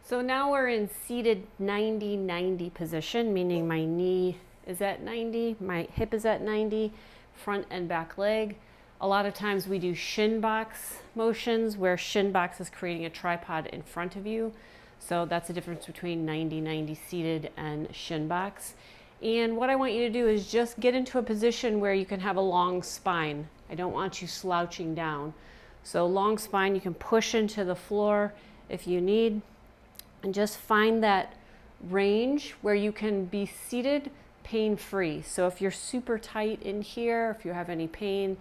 So now we're in seated 90-90 position, meaning my knee is at 90, my hip is at 90, front and back leg. A lot of times we do shin box motions where shin box is creating a tripod in front of you. So that's the difference between 90-90 seated and shin box. And what I want you to do is just get into a position where you can have a long spine. I don't want you slouching down. So long spine, you can push into the floor if you need, and just find that range where you can be seated pain-free. So if you're super tight in here, if you have any pain,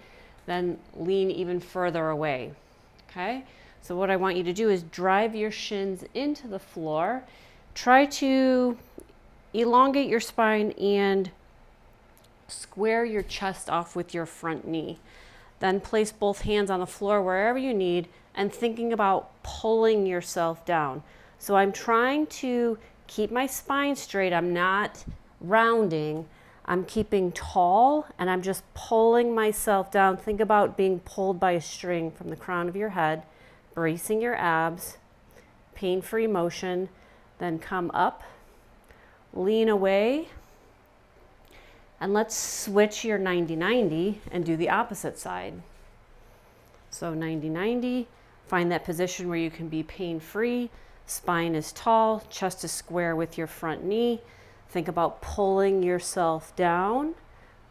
then lean even further away, okay? So what I want you to do is drive your shins into the floor. Try to elongate your spine and square your chest off with your front knee. Then place both hands on the floor wherever you need and thinking about pulling yourself down. So I'm trying to keep my spine straight. I'm not rounding. I'm keeping tall and I'm just pulling myself down. Think about being pulled by a string from the crown of your head, bracing your abs, pain-free motion, then come up, lean away, and let's switch your 90-90 and do the opposite side. So 90-90, find that position where you can be pain-free, spine is tall, chest is square with your front knee. Think about pulling yourself down,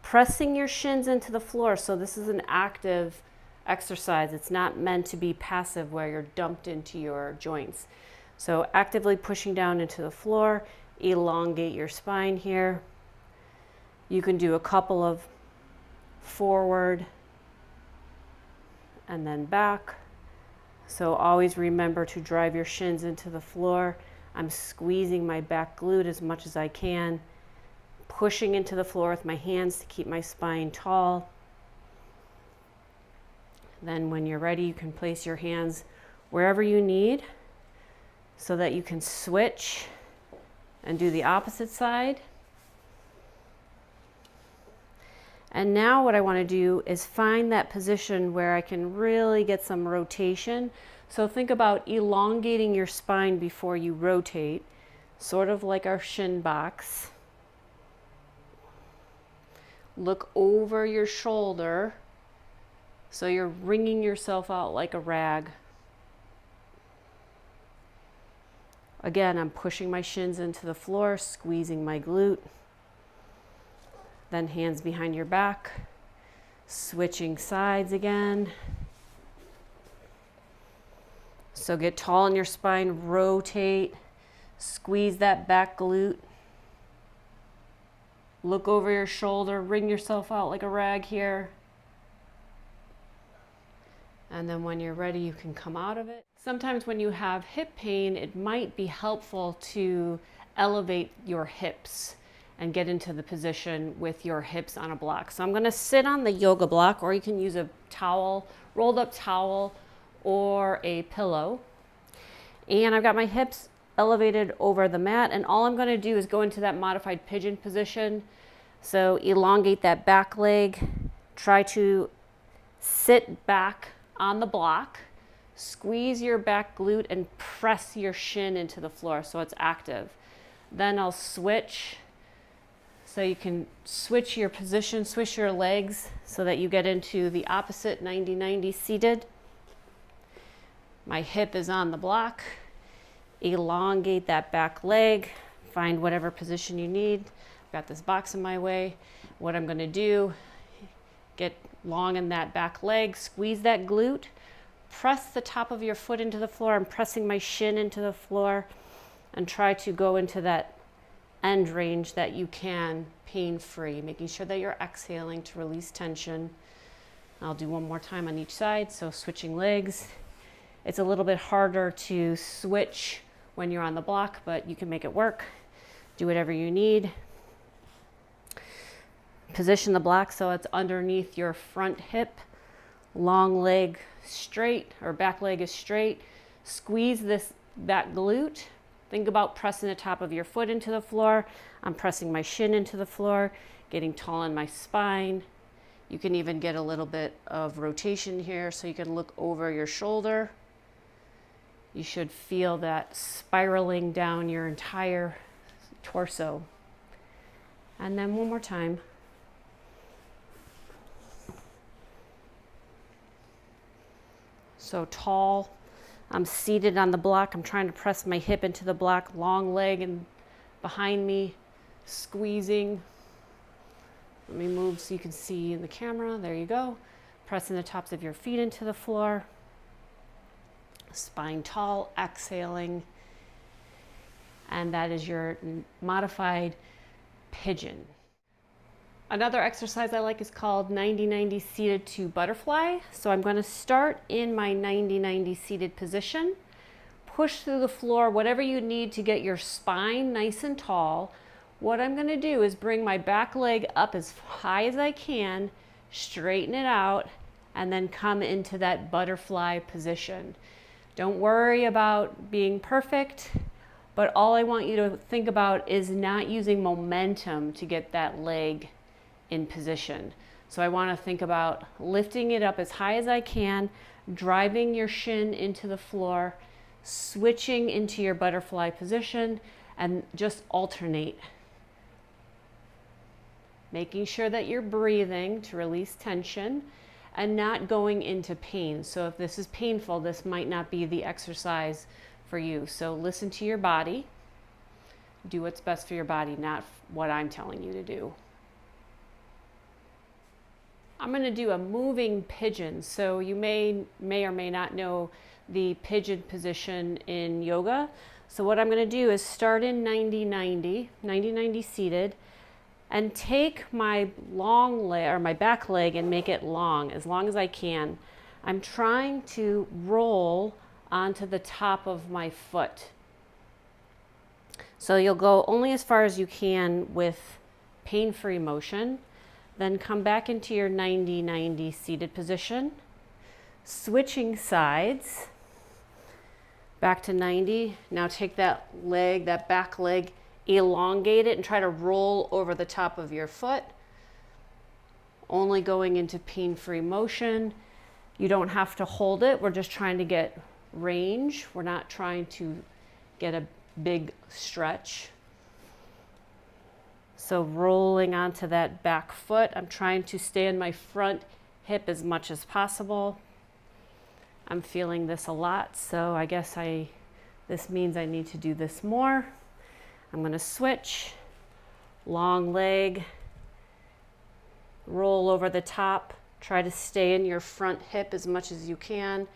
pressing your shins into the floor. So this is an active exercise. It's not meant to be passive where you're dumped into your joints. So actively pushing down into the floor, elongate your spine here. You can do a couple of forward and then back. So always remember to drive your shins into the floor. I'm squeezing my back glute as much as I can, pushing into the floor with my hands to keep my spine tall. Then when you're ready, you can place your hands wherever you need so that you can switch and do the opposite side. And now what I want to do is find that position where I can really get some rotation. So think about elongating your spine before you rotate, sort of like our shin box. Look over your shoulder so you're wringing yourself out like a rag. Again, I'm pushing my shins into the floor, squeezing my glute. Then hands behind your back, switching sides again. So get tall in your spine, rotate, squeeze that back glute. Look over your shoulder, wring yourself out like a rag here. And then when you're ready, you can come out of it. Sometimes when you have hip pain, it might be helpful to elevate your hips and get into the position with your hips on a block. So I'm gonna sit on the yoga block, or you can use a towel, rolled up towel, or a pillow. And I've got my hips elevated over the mat, and all I'm gonna do is go into that modified pigeon position. So elongate that back leg, try to sit back on the block, squeeze your back glute and press your shin into the floor so it's active. Then I'll switch. So you can switch your position, switch your legs so that you get into the opposite 90-90 seated. My hip is on the block. Elongate that back leg. Find whatever position you need. I've got this box in my way. What I'm going to do, get long in that back leg, squeeze that glute, press the top of your foot into the floor. I'm pressing my shin into the floor and try to go into that end range that you can, pain-free, making sure that you're exhaling to release tension. I'll do one more time on each side. So switching legs. It's a little bit harder to switch when you're on the block, but you can make it work. Do whatever you need. Position the block so it's underneath your front hip. Long leg straight, or back leg is straight. Squeeze this back glute. Think about pressing the top of your foot into the floor. I'm pressing my shin into the floor, getting tall in my spine. You can even get a little bit of rotation here so you can look over your shoulder. You should feel that spiraling down your entire torso. And then one more time. So tall. I'm seated on the block. I'm trying to press my hip into the block, long leg and behind me, squeezing. Let me move so you can see in the camera. There you go. Pressing the tops of your feet into the floor. Spine tall, exhaling. And that is your modified pigeon. Another exercise I like is called 90-90 seated to butterfly. So I'm going to start in my 90-90 seated position, push through the floor, whatever you need to get your spine nice and tall. What I'm going to do is bring my back leg up as high as I can, straighten it out, and then come into that butterfly position. Don't worry about being perfect, but all I want you to think about is not using momentum to get that leg in position. So I want to think about lifting it up as high as I can, driving your shin into the floor, switching into your butterfly position, and just alternate. Making sure that you're breathing to release tension and not going into pain. So if this is painful, this might not be the exercise for you. So listen to your body. Do what's best for your body, not what I'm telling you to do. I'm going to do a moving pigeon. So you may or may not know the pigeon position in yoga. So what I'm going to do is start in 90-90 seated, and take my long leg or my back leg and make it long as I can. I'm trying to roll onto the top of my foot. So you'll go only as far as you can with pain-free motion. Then come back into your 90-90 seated position, switching sides, back to 90. Now take that leg, that back leg, elongate it and try to roll over the top of your foot, only going into pain-free motion. You don't have to hold it. We're just trying to get range. We're not trying to get a big stretch. So rolling onto that back foot, I'm trying to stay in my front hip as much as possible. I'm feeling this a lot, so I guess this means I need to do this more. I'm going to switch, long leg, roll over the top, try to stay in your front hip as much as you can,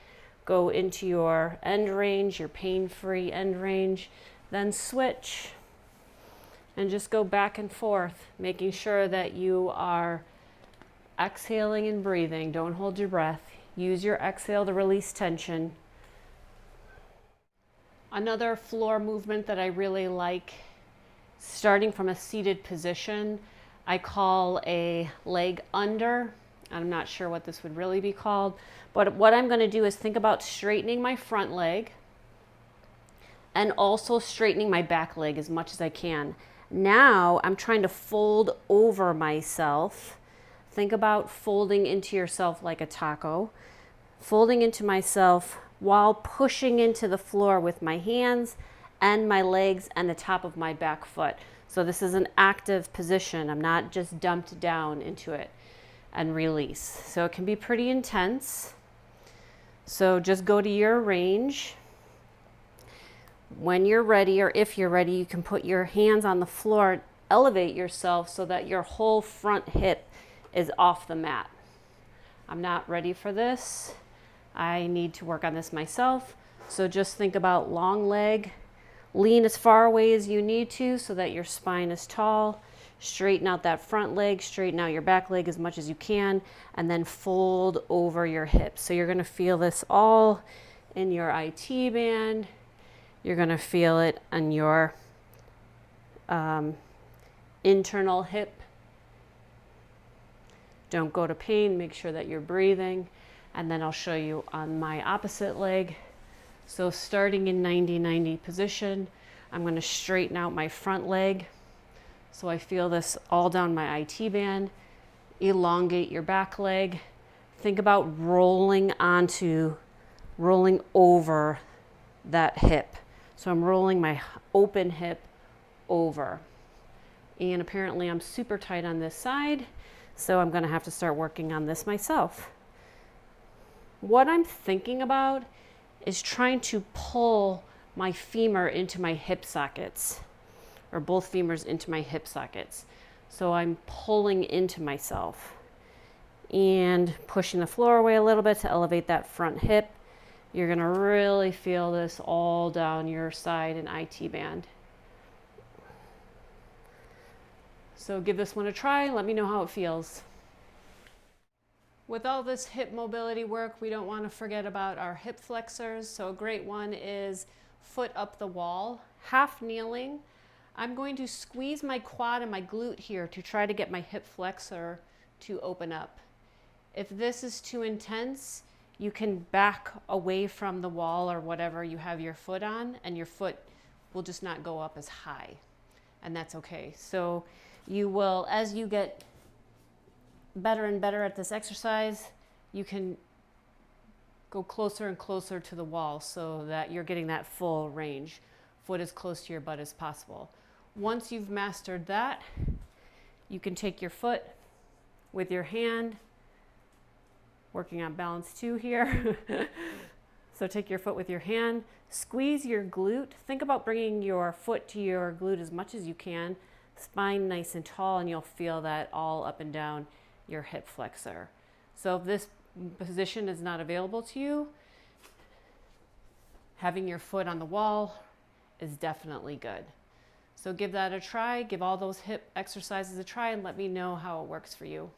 go into your end range, your pain-free end range, then switch. And just go back and forth, making sure that you are exhaling and breathing. Don't hold your breath. Use your exhale to release tension. Another floor movement that I really like, starting from a seated position, I call a leg under. I'm not sure what this would really be called, but what I'm going to do is think about straightening my front leg and also straightening my back leg as much as I can. Now I'm trying to fold over myself. Think about folding into yourself like a taco. Folding into myself while pushing into the floor with my hands and my legs and the top of my back foot. So this is an active position. I'm not just dumped down into it and release. So it can be pretty intense. So just go to your range. When you're ready, or if you're ready, you can put your hands on the floor, elevate yourself so that your whole front hip is off the mat. I'm not ready for this. I need to work on this myself. So just think about long leg, lean as far away as you need to so that your spine is tall. Straighten out that front leg, straighten out your back leg as much as you can, and then fold over your hips. So you're going to feel this all in your IT band. You're going to feel it on your internal hip. Don't go to pain. Make sure that you're breathing. And then I'll show you on my opposite leg. So starting in 90-90 position, I'm going to straighten out my front leg. So I feel this all down my IT band. Elongate your back leg. Think about rolling over that hip. So I'm rolling my open hip over. And apparently I'm super tight on this side, so I'm gonna have to start working on this myself. What I'm thinking about is trying to pull my femur into my hip sockets, or both femurs into my hip sockets. So I'm pulling into myself and pushing the floor away a little bit to elevate that front hip. You're gonna really feel this all down your side and IT band. So give this one a try, let me know how it feels. With all this hip mobility work, we don't want to forget about our hip flexors. So a great one is foot up the wall, half kneeling. I'm going to squeeze my quad and my glute here to try to get my hip flexor to open up. If this is too intense, you can back away from the wall or whatever you have your foot on, and your foot will just not go up as high, and that's okay. So you will, as you get better and better at this exercise, you can go closer and closer to the wall so that you're getting that full range. Foot as close to your butt as possible. Once you've mastered that, you can take your foot with your hand, working on balance 2 here. So take your foot with your hand, squeeze your glute. Think about bringing your foot to your glute as much as you can. Spine nice and tall, and you'll feel that all up and down your hip flexor. So if this position is not available to you, having your foot on the wall is definitely good. So give that a try, give all those hip exercises a try, and let me know how it works for you.